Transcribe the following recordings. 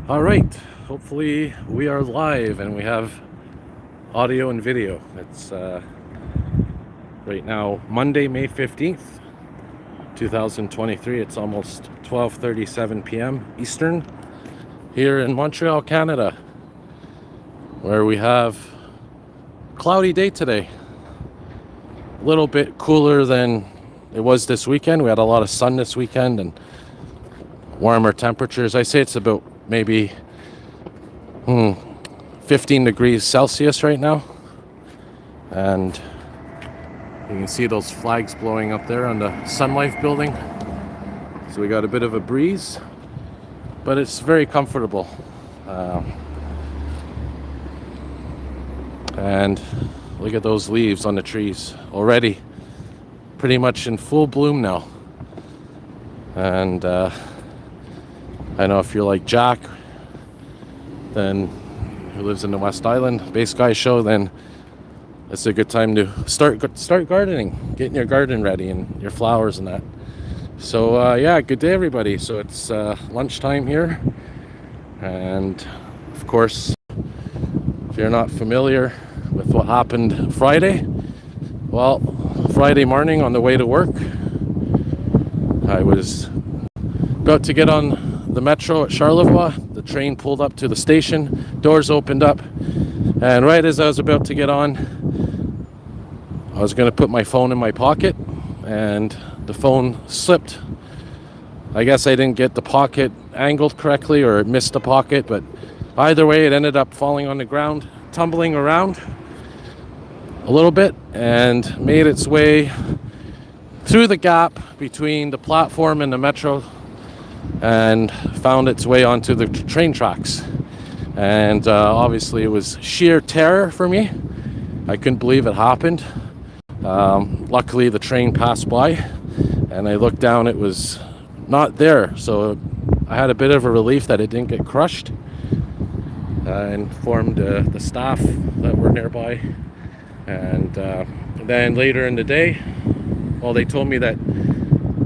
All right, hopefully we are live and we have audio and video. It's right now Monday, May 15th, 2023. It's almost 12:37 p.m. Eastern here in Montreal, Canada, where we have a cloudy day today. A little bit cooler than it was this weekend. We had a lot of sun this weekend and warmer temperatures. I say it's about maybe 15 degrees Celsius right now, and you can see those flags blowing up there on the Sun Life building. So we got a bit of a breeze, but it's very comfortable. And look at those leaves on the trees already, pretty much in full bloom now. And I know if you're like Jack, then who lives in the West Island, Base Guy Show, then it's a good time to start gardening, getting your garden ready and your flowers and that. So yeah, good day everybody. So it's lunchtime here, and of course, if you're not familiar with what happened Friday, well, Friday morning on the way to work, I was about to get on the metro at Charlevoix. The train pulled up to the station, doors opened up, and right as I was about to get on, I was going to put my phone in my pocket, and the phone slipped. I guess I didn't get the pocket angled correctly, or it missed the pocket, but either way it ended up falling on the ground, tumbling around a little bit, and made its way through the gap between the platform and the metro and found its way onto the train tracks. And obviously it was sheer terror for me. I couldn't believe it happened. Luckily the train passed by and I looked down, it was not there, so I had a bit of a relief that it didn't get crushed. Informed the staff that were nearby, and then later in the day, well, they told me that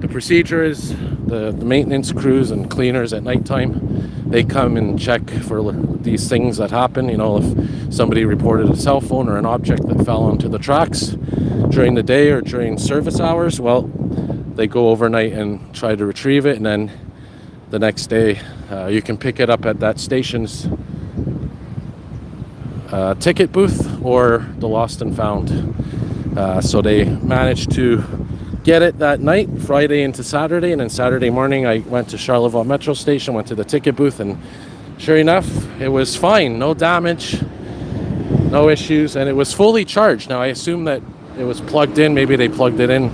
the procedure is the maintenance crews and cleaners at nighttime, they come and check for these things that happen. You know, if somebody reported a cell phone or an object that fell onto the tracks during the day or during service hours, well, they go overnight and try to retrieve it, and then the next day you can pick it up at that station's ticket booth or the lost and found. So they managed to get it that night, Friday into Saturday, and then Saturday morning I went to Charlevoix Metro Station, went to the ticket booth, and sure enough, it was fine, no damage, no issues, and it was fully charged. Now I assume that it was plugged in, maybe they plugged it in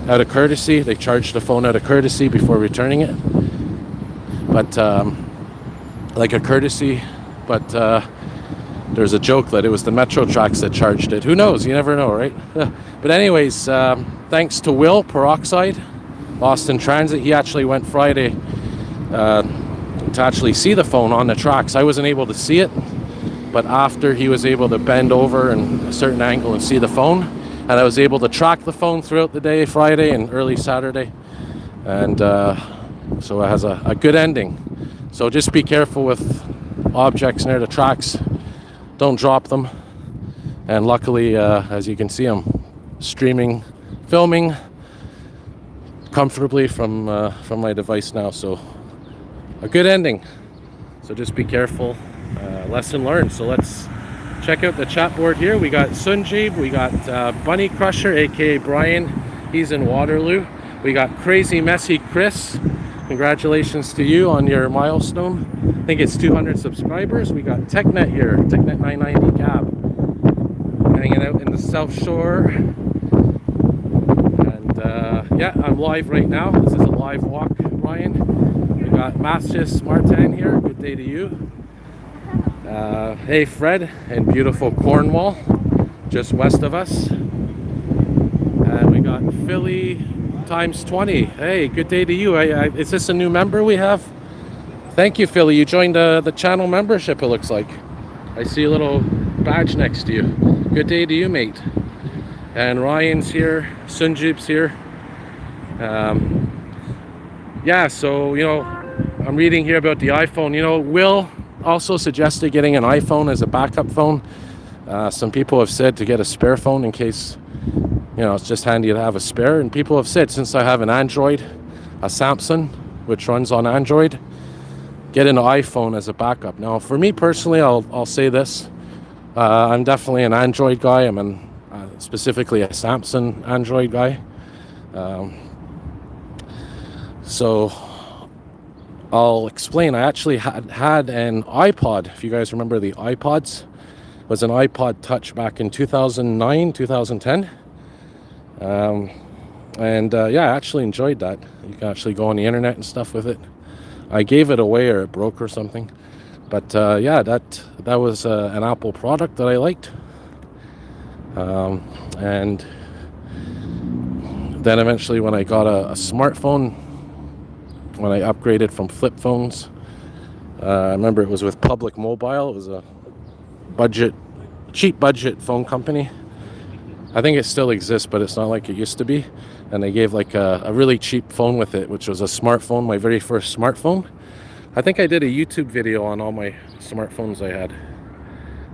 out of courtesy, they charged the phone out of courtesy before returning it, but like a courtesy, but there's a joke that it was the metro tracks that charged it. Who knows? You never know, right? But anyways, thanks to Will Peroxide, Boston Transit. He actually went Friday to actually see the phone on the tracks. I wasn't able to see it, but after he was able to bend over in a certain angle and see the phone, and I was able to track the phone throughout the day, Friday and early Saturday, and so it has a good ending. So just be careful with objects near the tracks. Don't drop them. And luckily, as you can see, I'm streaming, filming comfortably from my device now. So a good ending. So just be careful. Lesson learned. So let's check out the chat board here. We got Sunjeeb, we got Bunny Crusher, aka Brian. He's in Waterloo. We got Crazy Messy Chris. Congratulations to you on your milestone. I think it's 200 subscribers. We got TechNet here, TechNet 990 Gab, hanging out in the South Shore. And yeah, I'm live right now. This is a live walk, Ryan. We got Mastis Martin here. Good day to you. Hey, Fred in beautiful Cornwall, just west of us. And we got Philly times 20. Hey, good day to you. Is this a new member we have? Thank you, Philly. You joined the channel membership, it looks like. I see a little badge next to you. Good day to you, mate. And Ryan's here, Sunjib's here. Yeah, so, you know, I'm reading here about the iPhone. You know, Will also suggested getting an iPhone as a backup phone. Some people have said to get a spare phone in case, you know, it's just handy to have a spare. And people have said, since I have an Android, a Samsung, which runs on Android, get an iPhone as a backup. Now, for me personally, I'll say this. I'm definitely an Android guy. I'm specifically a Samsung Android guy. So I'll explain. I actually had an iPod. If you guys remember the iPods, it was an iPod Touch back in 2009, 2010. Yeah, I actually enjoyed that. You can actually go on the internet and stuff with it. I gave it away or it broke or something. But yeah, that was an Apple product that I liked. And then eventually when I got a smartphone, when I upgraded from flip phones, I remember it was with Public Mobile. It was a cheap budget phone company. I think it still exists, but it's not like it used to be. And they gave like a really cheap phone with it, which was a smartphone, my very first smartphone. I think I did a YouTube video on all my smartphones I had.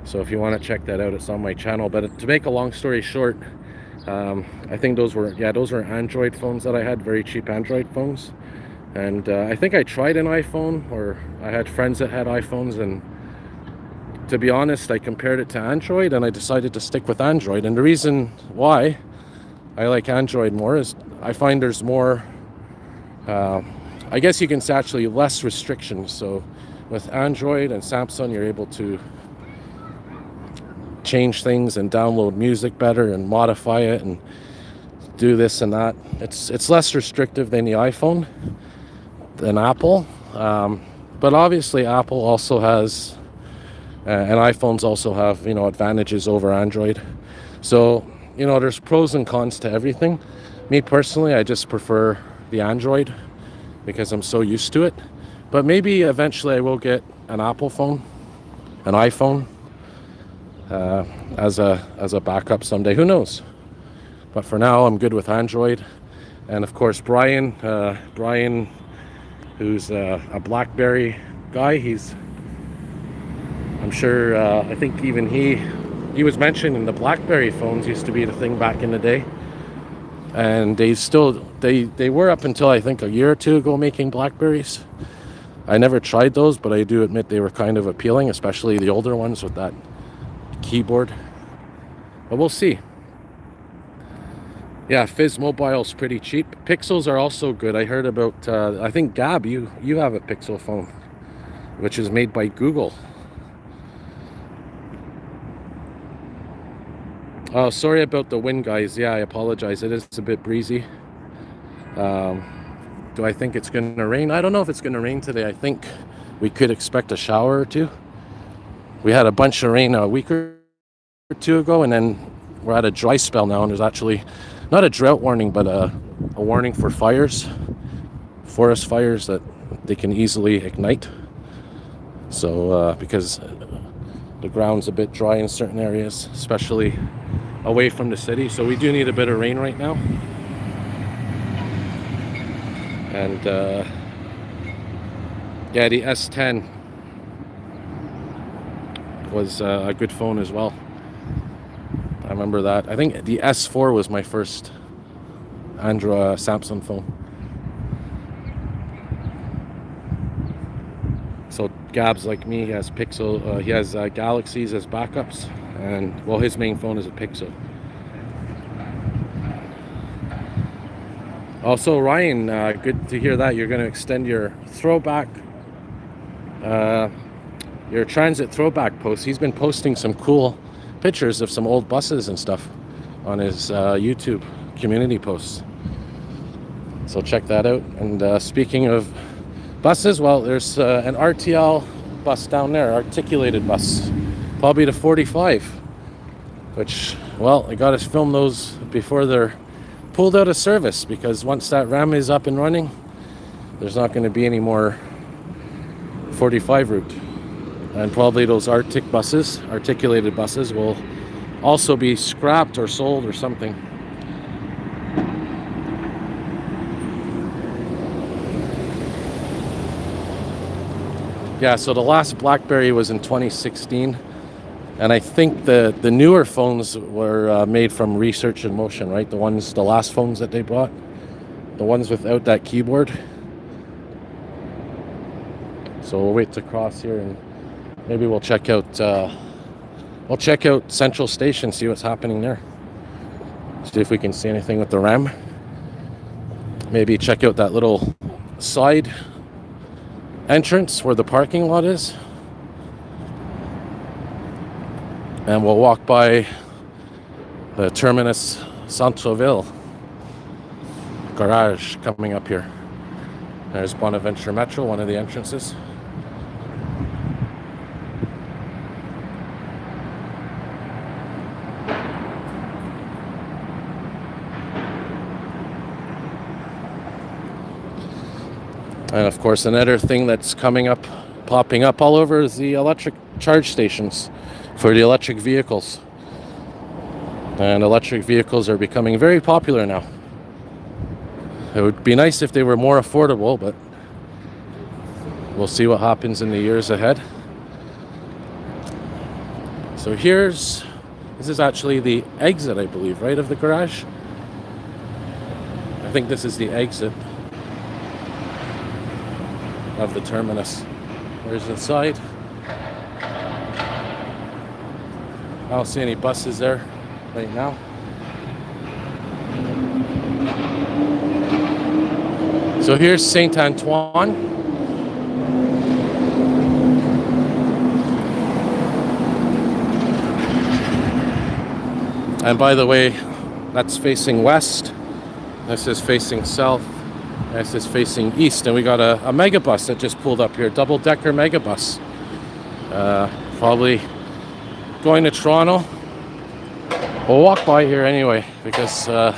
So if you want to check that out, it's on my channel. But to make a long story short, I think those were Android phones that I had, very cheap Android phones. And I think I tried an iPhone, or I had friends that had iPhones, and to be honest, I compared it to Android and I decided to stick with Android. And the reason why I like Android more is I find there's more, I guess you can say actually less restrictions. So with Android and Samsung, you're able to change things and download music better and modify it and do this and that. It's less restrictive than the iPhone, than Apple. But obviously Apple also has, and iPhones also have, you know, advantages over Android. So, you know, there's pros and cons to everything. Me personally, I just prefer the Android because I'm so used to it. But maybe eventually I will get an Apple phone, an iPhone, as a backup someday. Who knows? But for now, I'm good with Android. And of course, Brian, who's a BlackBerry guy, I'm sure, I think even he was mentioning the BlackBerry phones used to be the thing back in the day. And they were up until I think a year or two ago making BlackBerries. I never tried those, but I do admit they were kind of appealing, especially the older ones with that keyboard. But we'll see. Yeah, Fizz Mobile's pretty cheap. Pixels are also good. I heard about, I think Gab, you have a Pixel phone, which is made by Google. Oh, sorry about the wind, guys. Yeah, I apologize. It is a bit breezy. Do I think it's going to rain? I don't know if it's going to rain today. I think we could expect a shower or two. We had a bunch of rain a week or two ago, and then we're at a dry spell now, and there's actually not a drought warning, but a warning for fires, forest fires that they can easily ignite. So because the ground's a bit dry in certain areas, especially away from the city. So we do need a bit of rain right now. And yeah, the S10 was a good phone as well. I remember that. I think the S4 was my first Android Samsung phone. So Gab's like me. He has Pixel. He has Galaxies as backups, and well, his main phone is a Pixel. Also, Ryan, good to hear that you're going to extend your throwback, your transit throwback post. He's been posting some cool pictures of some old buses and stuff on his YouTube community posts. So check that out. And speaking of buses, well, there's an RTL bus down there, articulated bus, probably the 45, which, well, I got to film those before they're pulled out of service, because once that RAM is up and running, there's not going to be any more 45 route. And probably those articulated buses will also be scrapped or sold or something. Yeah, so the last BlackBerry was in 2016, and I think the newer phones were made from Research in Motion, right? The last phones that they brought, the ones without that keyboard. So we'll wait to cross here, and maybe we'll check out Central Station, see what's happening there. See if we can see anything with the RAM. Maybe check out that little side entrance where the parking lot is. And we'll walk by the Terminus Centreville garage coming up here. There's Bonaventure Metro, one of the entrances. And of course, another thing that's popping up all over is the electric charge stations for the electric vehicles. And electric vehicles are becoming very popular now. It would be nice if they were more affordable, but we'll see what happens in the years ahead. So this is actually the exit, I believe, right, of the garage? I think this is the exit of the terminus. There's the side. I don't see any buses there right now. So here's Saint Antoine. And by the way, that's facing west. This is facing south. This is facing east, and we got a megabus that just pulled up here, double-decker megabus. Probably going to Toronto. We'll walk by here anyway, because I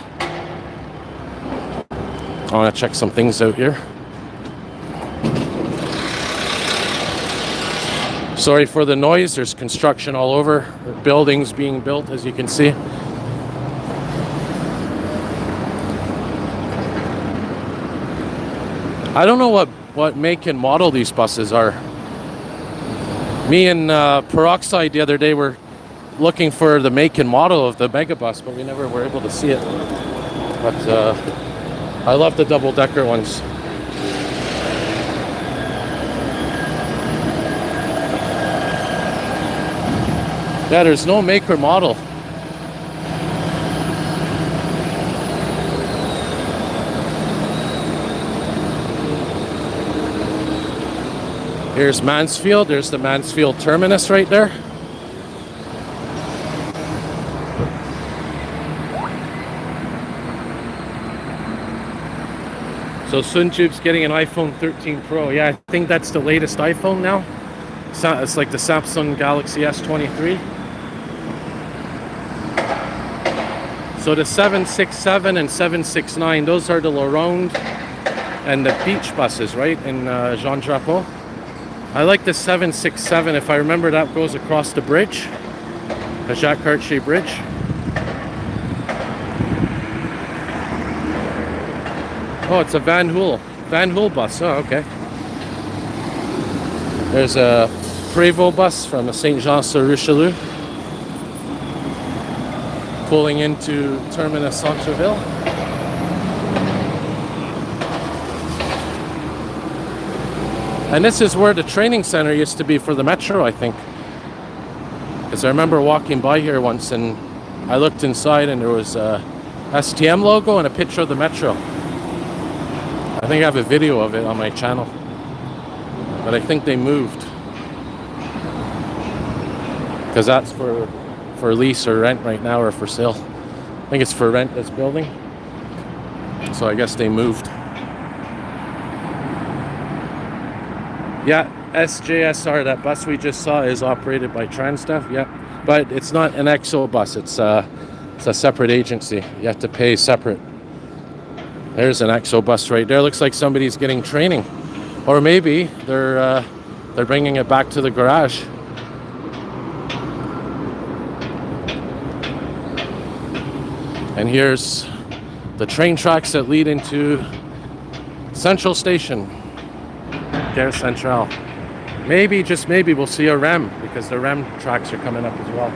want to check some things out here. Sorry for the noise, there's construction all over. Buildings being built, as you can see. I don't know what make and model these buses are. Me and Peroxide the other day were looking for the make and model of the megabus, but we never were able to see it. But I love the double-decker ones. Yeah, there's no make or model. Here's Mansfield. There's the Mansfield terminus right there. So Suntube's getting an iPhone 13 Pro. Yeah, I think that's the latest iPhone now. It's like the Samsung Galaxy S23. So the 767 and 769, those are the Laronde and the beach buses, right, in Jean Drapeau. I like the 767. If I remember, that goes across the bridge, the Jacques Cartier Bridge. Oh, it's a Van Hool bus. Oh, okay. There's a Prévost bus from the Saint-Jean-sur-Richelieu pulling into Terminus Centreville. And this is where the training center used to be for the Metro, I think. Because I remember walking by here once and I looked inside and there was a STM logo and a picture of the Metro. I think I have a video of it on my channel. But I think they moved. Because that's for lease or rent right now, or for sale. I think it's for rent, this building. So I guess they moved. Yeah, SJSR, that bus we just saw, is operated by Transdev, yeah. But it's not an XO bus, it's a separate agency. You have to pay separate. There's an XO bus right there. Looks like somebody's getting training. Or maybe they're bringing it back to the garage. And here's the train tracks that lead into Central Station. Gare Centrale. maybe, just maybe, we'll see a REM, because the REM tracks are coming up as well.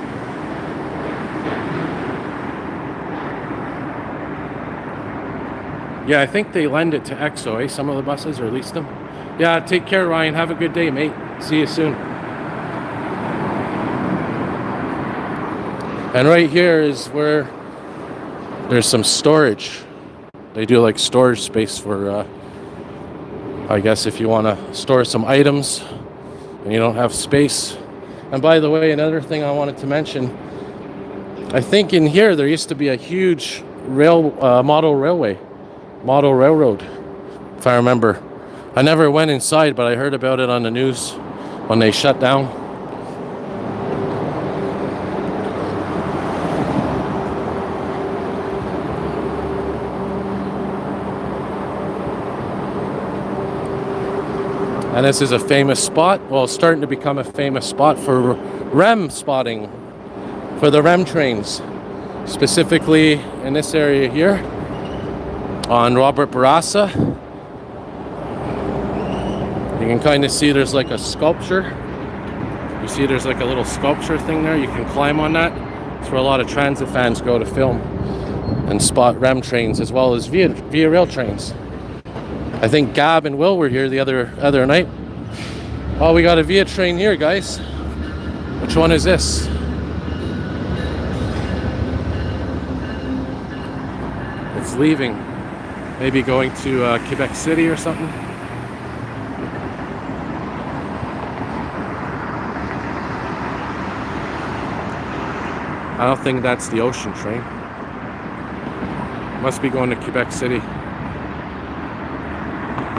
Yeah, I think they lend it to EXO, eh? Some of the buses, or lease them. Yeah, take care, Ryan. Have a good day, mate. See you soon. And right here is where there's some storage. They do like storage space for, I guess, if you want to store some items and you don't have space. And by the way, another thing I wanted to mention, I think in here there used to be a huge model railroad, if I remember. I never went inside, but I heard about it on the news when they shut down. And this is a famous spot. Well, it's starting to become a famous spot for REM spotting, for the REM trains, specifically in this area here on Robert Bourassa. You can kind of see there's like a sculpture. You see there's like a little sculpture thing there. You can climb on that. It's where a lot of transit fans go to film and spot REM trains, as well as via rail trains. I think Gab and Will were here the other night. Oh, we got a Via train here, guys. Which one is this? It's leaving. Maybe going to Quebec City or something. I don't think that's the ocean train. Must be going to Quebec City.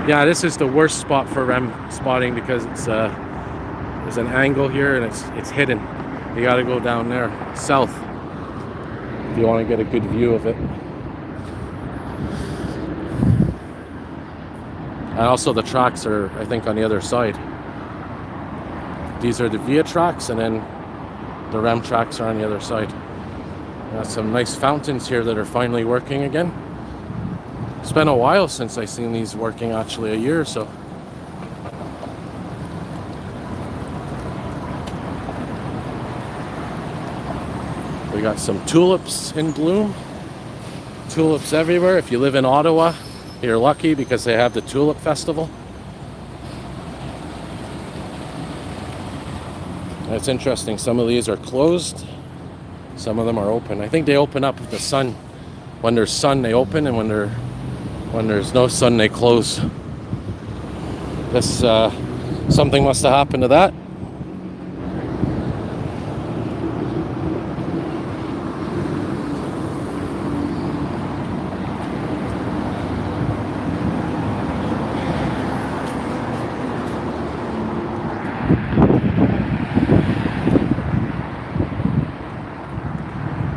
Yeah, this is the worst spot for REM spotting, because it's there's an angle here and it's hidden. You got to go down there south if you want to get a good view of it. And also the tracks are, I think, on the other side. These are the Via tracks, and then the REM tracks are on the other side. Got some nice fountains here that are finally working again. It's been a while since I've seen these working, actually, a year or so. We got some tulips in bloom. Tulips everywhere. If you live in Ottawa, you're lucky, because they have the Tulip Festival. It's interesting, some of these are closed, some of them are open. I think they open up with the sun. When there's sun, they open, and when there's no sun, they close. This something must have happened to that.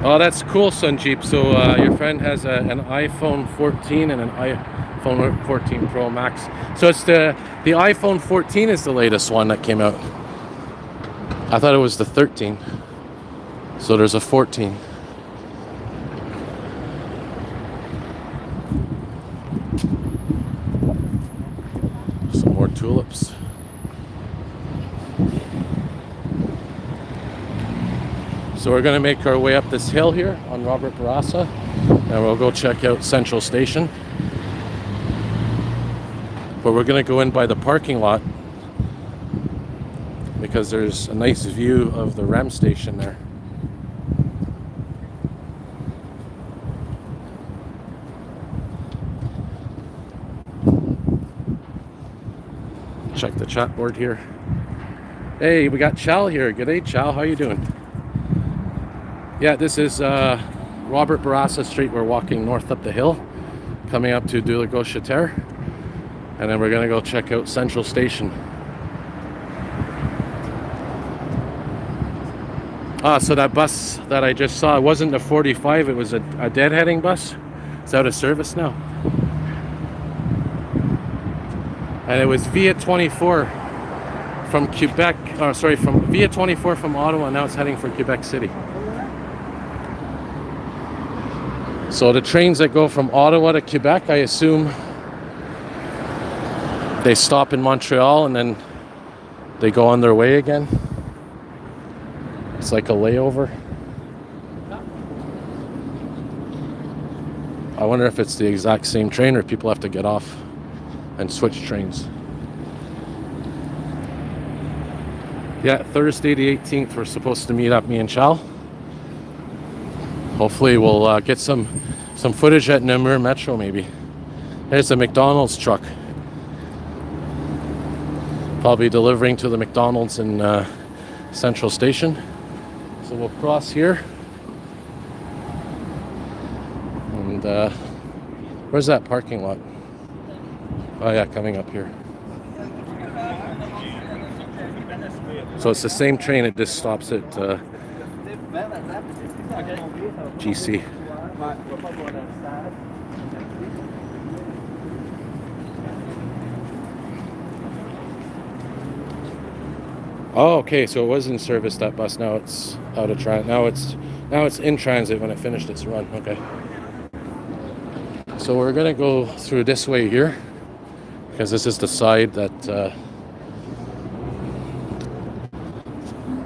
Oh, that's cool, Sunjeep. So your friend has an iPhone 14 and an iPhone 14 Pro Max. So it's the iPhone 14 is the latest one that came out. I thought it was the 13. So there's a 14. Some more tulips. So we're going to make our way up this hill here on Robert Bourassa, and we'll go check out Central Station. But we're going to go in by the parking lot, because there's a nice view of the REM station there. Check the chat board here. Hey, we got Chal here. Good day, Chal. How you doing? Yeah, this is Robert Bourassa Street. We're walking north up the hill, coming up to de la Gauchetière, and then we're going to go check out Central Station. So that bus that I just saw, it wasn't a 45, it was a deadheading bus. It's out of service now. And it was Via 24 from Quebec, from Via 24 from Ottawa, now it's heading for Quebec City. So the trains that go from Ottawa to Quebec, I assume they stop in Montreal and then they go on their way again. It's like a layover. I wonder if it's the exact same train or people have to get off and switch trains. Yeah, Thursday the 18th, we're supposed to meet up, me and Chal. Hopefully we'll get some footage at Namur Metro maybe. There's a McDonald's truck. Probably delivering to the McDonald's in Central Station. So we'll cross here. And where's that parking lot? Oh yeah, coming up here. So it's the same train, it just stops at GC. Oh, okay, so it was in service, that bus. Now it's out of transit. Now it's in transit when it finished its run. Okay. So we're gonna go through this way here because this is the side that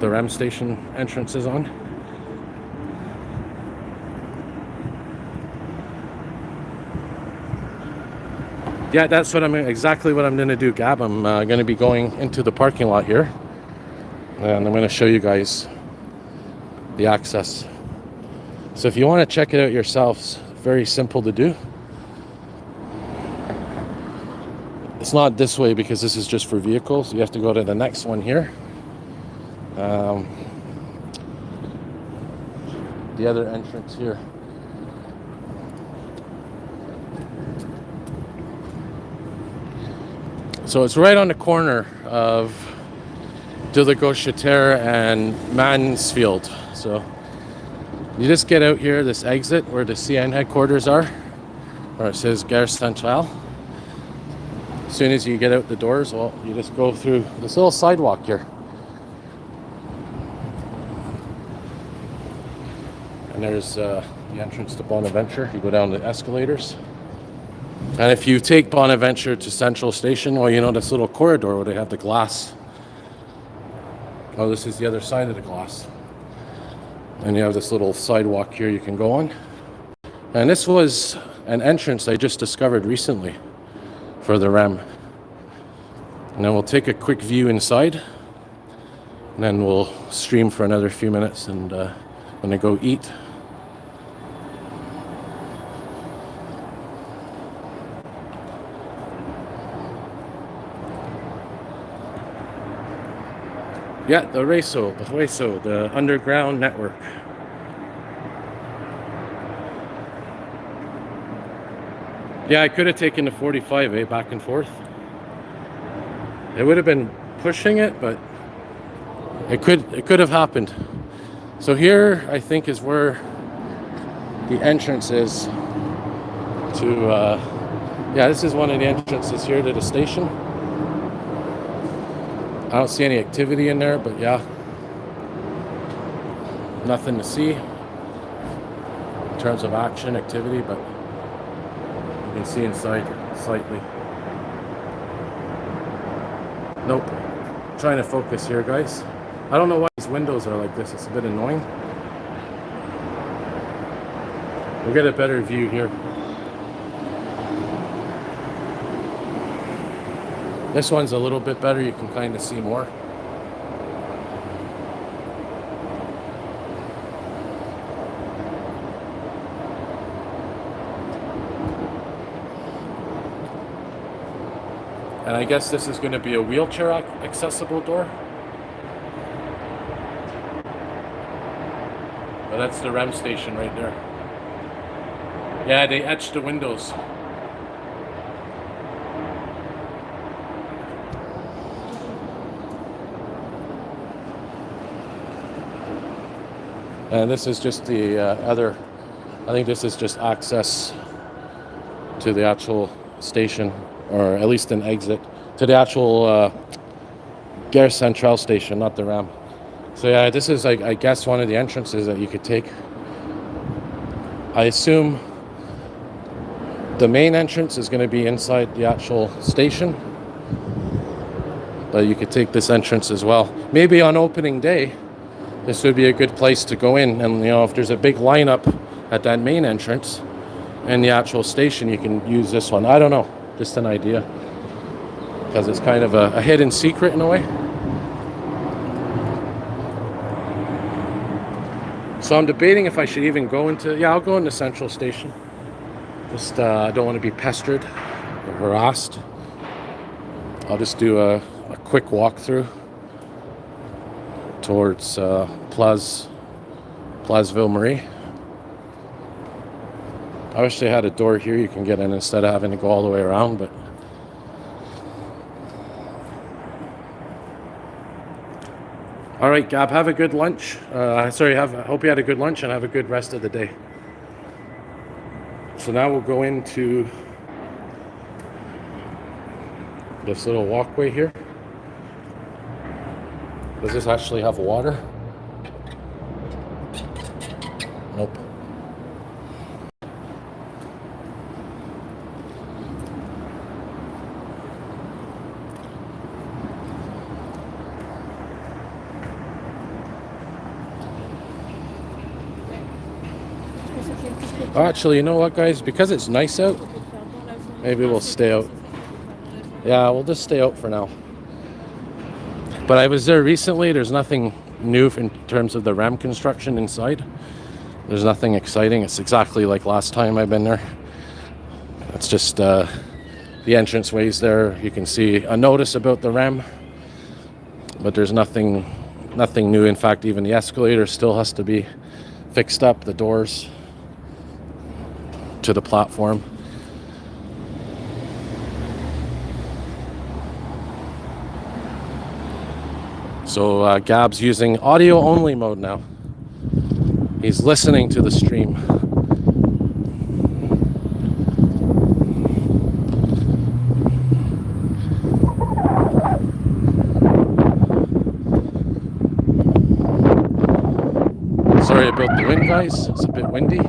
the REM station entrance is on. Yeah, that's exactly what I'm gonna do, Gab. I'm gonna be going into the parking lot here. And I'm going to show you guys the access. So if you want to check it out yourselves, very simple to do. It's not this way because this is just for vehicles. You have to go to the next one here. The other entrance here. So it's right on the corner of De la Gauchetière and Mansfield. So you just get out here, this exit where the CN headquarters are, where it says Gare Centrale. As soon as you get out the doors, well, you just go through this little sidewalk here. And there's the entrance to Bonaventure. You go down the escalators. And if you take Bonaventure to Central Station, well, you know this little corridor where they have the glass. Oh, this is the other side of the glass. And you have this little sidewalk here you can go on. And this was an entrance I just discovered recently for the REM. And then we'll take a quick view inside. And then we'll stream for another few minutes and when I go eat. Yeah, the RESO, the underground network. Yeah, I could have taken the 45, back and forth. It would have been pushing it, but it could have happened. So here, I think, is where the entrance is to, yeah, this is one of the entrances here to the station. I don't see any activity in there, but yeah, nothing to see in terms of action, activity, but you can see inside slightly. Nope. Trying to focus here, guys. I don't know why these windows are like this. It's a bit annoying. We'll get a better view here. This one's a little bit better. You can kind of see more. And I guess this is going to be a wheelchair accessible door. But that's the REM station right there. Yeah, they etched the windows. And this is just the other, I think this is just access to the actual station, or at least an exit to the actual Gare Centrale station, not the REM. So yeah, this is, I guess, one of the entrances that you could take. I assume the main entrance is going to be inside the actual station. But you could take this entrance as well. Maybe on opening day, this would be a good place to go in. And, you know, if there's a big lineup at that main entrance and the actual station, you can use this one. I don't know, just an idea. Because it's kind of a hidden secret in a way. So I'm debating if I should even go into, yeah, I'll go into Central Station. Just, I don't want to be pestered or harassed. I'll just do a quick walkthrough towards Place Ville Marie. I wish they had a door here you can get in instead of having to go all the way around, but all right, Gab, have a good lunch. Hope you had a good lunch and have a good rest of the day. So now we'll go into this little walkway here. Does this actually have water? Nope. Actually, you know what, guys? Because it's nice out, maybe we'll stay out. Yeah, we'll just stay out for now. But I was there recently. There's nothing new in terms of the REM construction inside. There's nothing exciting. It's exactly like last time I've been there. It's just the entranceway's there. You can see a notice about the REM, but there's nothing new. In fact, even the escalator still has to be fixed up. The doors to the platform. So Gab's using audio only mode now. He's listening to the stream. Sorry about the wind, guys. It's a bit windy.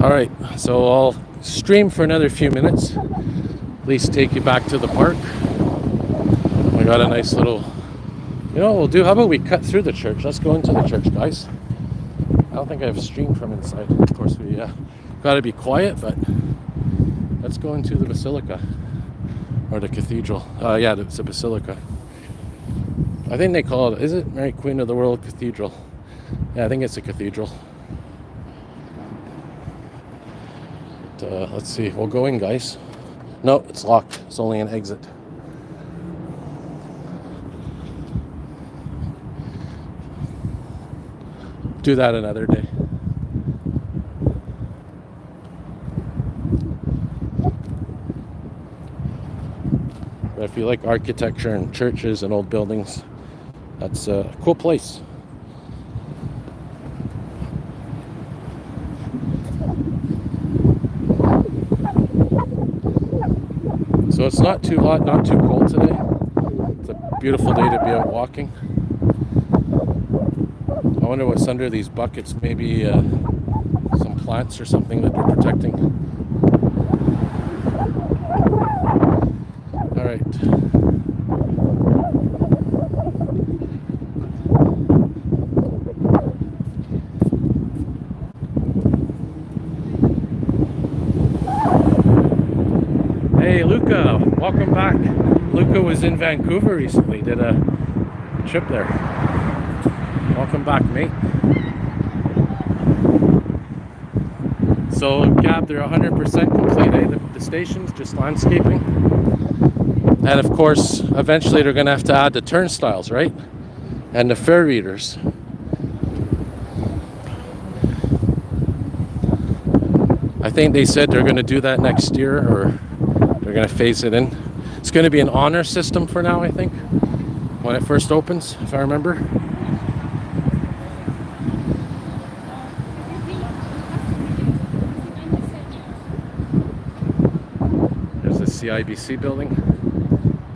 Alright, so I'll stream for another few minutes, at least take you back to the park. We got a nice little, you know what we'll do, how about we cut through the church? Let's go into the church, guys. I don't think I've streamed from inside. Of course, we got to be quiet, but let's go into the basilica, or the cathedral. Yeah, it's a basilica. I think they call it, is it Mary Queen of the World Cathedral? Yeah, I think it's a cathedral. Let's see, we'll go in, guys. No, it's locked. It's only an exit. Do that another day. But if you like architecture and churches and old buildings, that's a cool place. So it's not too hot, not too cold today. It's a beautiful day to be out walking. I wonder what's under these buckets. Maybe some plants or something that they're protecting. All right. Hey, Luca, welcome back. Luca was in Vancouver recently, did a trip there. Welcome back, mate. So, Gab, they're 100% complete, eh? The stations, just landscaping. And of course, eventually they're going to have to add the turnstiles, right? And the fare readers. I think they said they're going to do that next year, or they're going to phase it in. It's going to be an honor system for now, I think, when it first opens, if I remember. There's the CIBC building.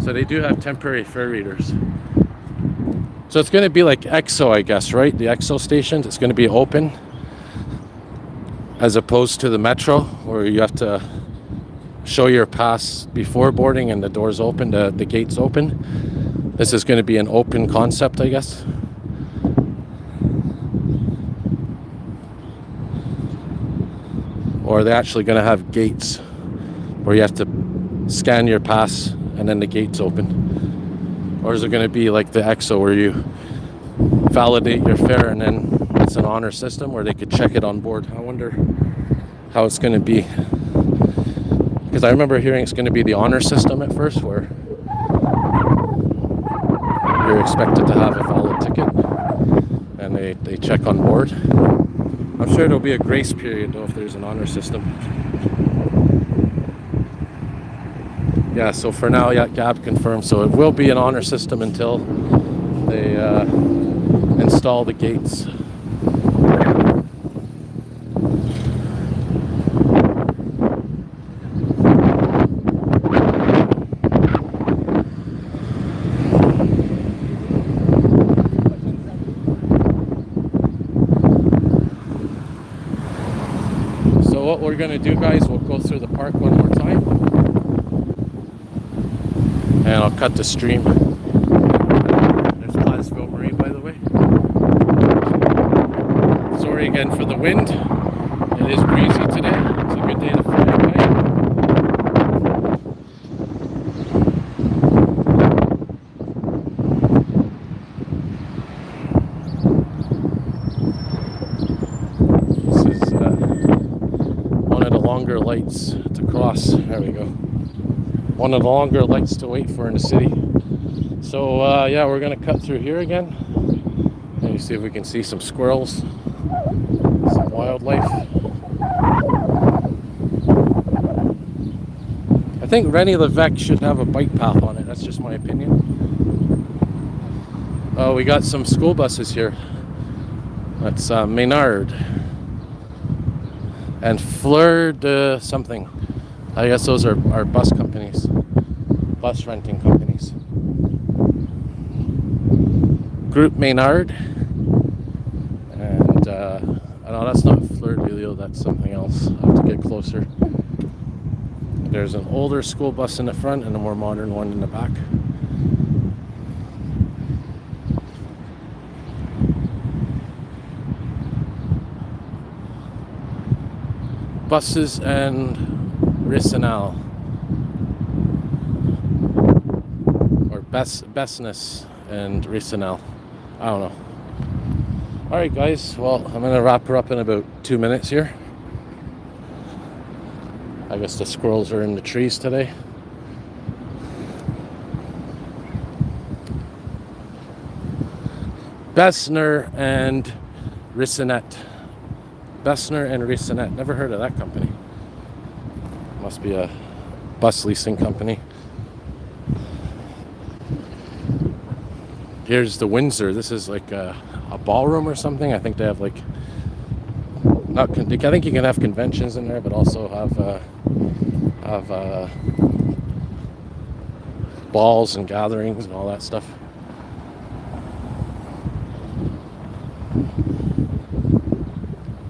So they do have temporary fare readers. So it's going to be like EXO, I guess, right? The EXO stations. It's going to be open, as opposed to the metro, where you have to show your pass before boarding and the doors open, the gates open. This is going to be an open concept, I guess. Or they're actually going to have gates where you have to scan your pass and then the gates open. Or is it going to be like the EXO where you validate your fare and then it's an honor system where they could check it on board? I wonder how it's going to be. Because I remember hearing it's going to be the honor system at first, where you're expected to have a valid ticket and they check on board. I'm sure there'll be a grace period though if there's an honor system. Yeah, so for now, yeah, Gab confirmed. So it will be an honor system until they install the gates. So what we're going to do, guys, we'll go through the park one more time. And I'll cut the stream. There's Platteville Marine, by the way. Sorry again for the wind. It is breezy today. It's a good day to fly away. This is one of the longer lights to cross. There we go. One of the longer lights to wait for in the city. So yeah, we're gonna cut through here again. Maybe see if we can see some squirrels, some wildlife. I think Rennie Levesque should have a bike path on it. That's just my opinion. Oh, we got some school buses here. That's Maynard and Fleur de something. I guess those are bus companies, bus renting companies. Group Maynard, and no, that's not Fleur de Lille, that's something else. I have to get closer. There's an older school bus in the front and a more modern one in the back. Buses and Rissenal, or Besness and Rissenal. I don't know. Alright guys, well, I'm going to wrap her up in about 2 minutes here. I guess the squirrels are in the trees today. Besner and Rissenet. Besner and Rissenet. Never heard of that company. Must be a bus leasing company. Here's the Windsor. This is like a ballroom or something. I think they have like I think you can have conventions in there, but also have balls and gatherings and all that stuff.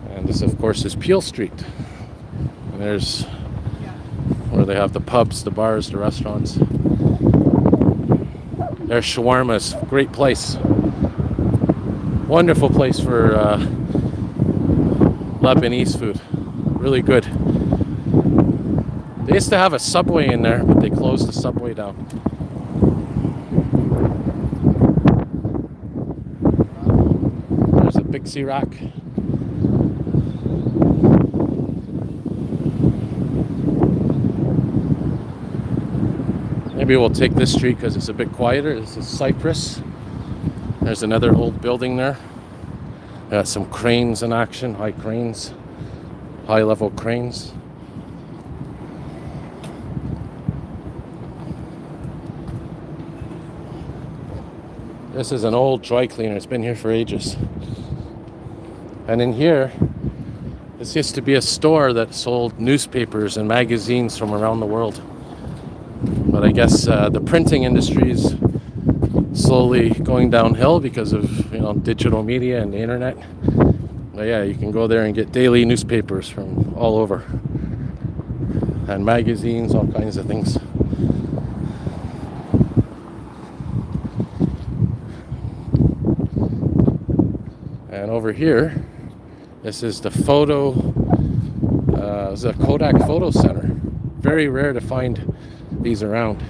And this, of course, is Peel Street. And there's where they have the pubs, the bars, the restaurants. There's shawarmas. Great place. Wonderful place for Lebanese food. Really good. They used to have a Subway in there, but they closed the Subway down. There's a Pixie Rack. Maybe we'll take this street because it's a bit quieter. This is Cypress. There's another old building there. Got some cranes in action, high cranes, high level cranes. This is an old dry cleaner. It's been here for ages. And in here, this used to be a store that sold newspapers and magazines from around the world. But I guess the printing industry is slowly going downhill because of digital media and the internet. But yeah, you can go there and get daily newspapers from all over, and magazines, all kinds of things. And over here, this is the it's a Kodak Photo Center. Very rare to find these around,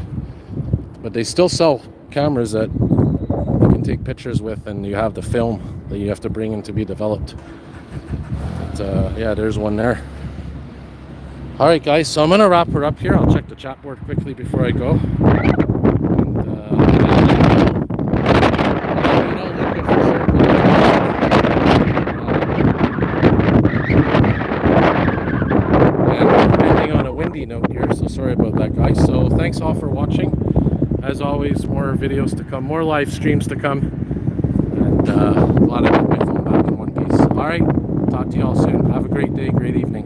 but they still sell cameras that you can take pictures with, and you have the film that you have to bring in to be developed. But yeah, there's one there. All right, guys, so I'm gonna wrap her up here. I'll check the chat board quickly before I go. Note here, so sorry about that, guys. So thanks all for watching. As always, more videos to come, more live streams to come, and glad I got my phone back in one piece. All right, talk to you all soon. Have a great day, great evening.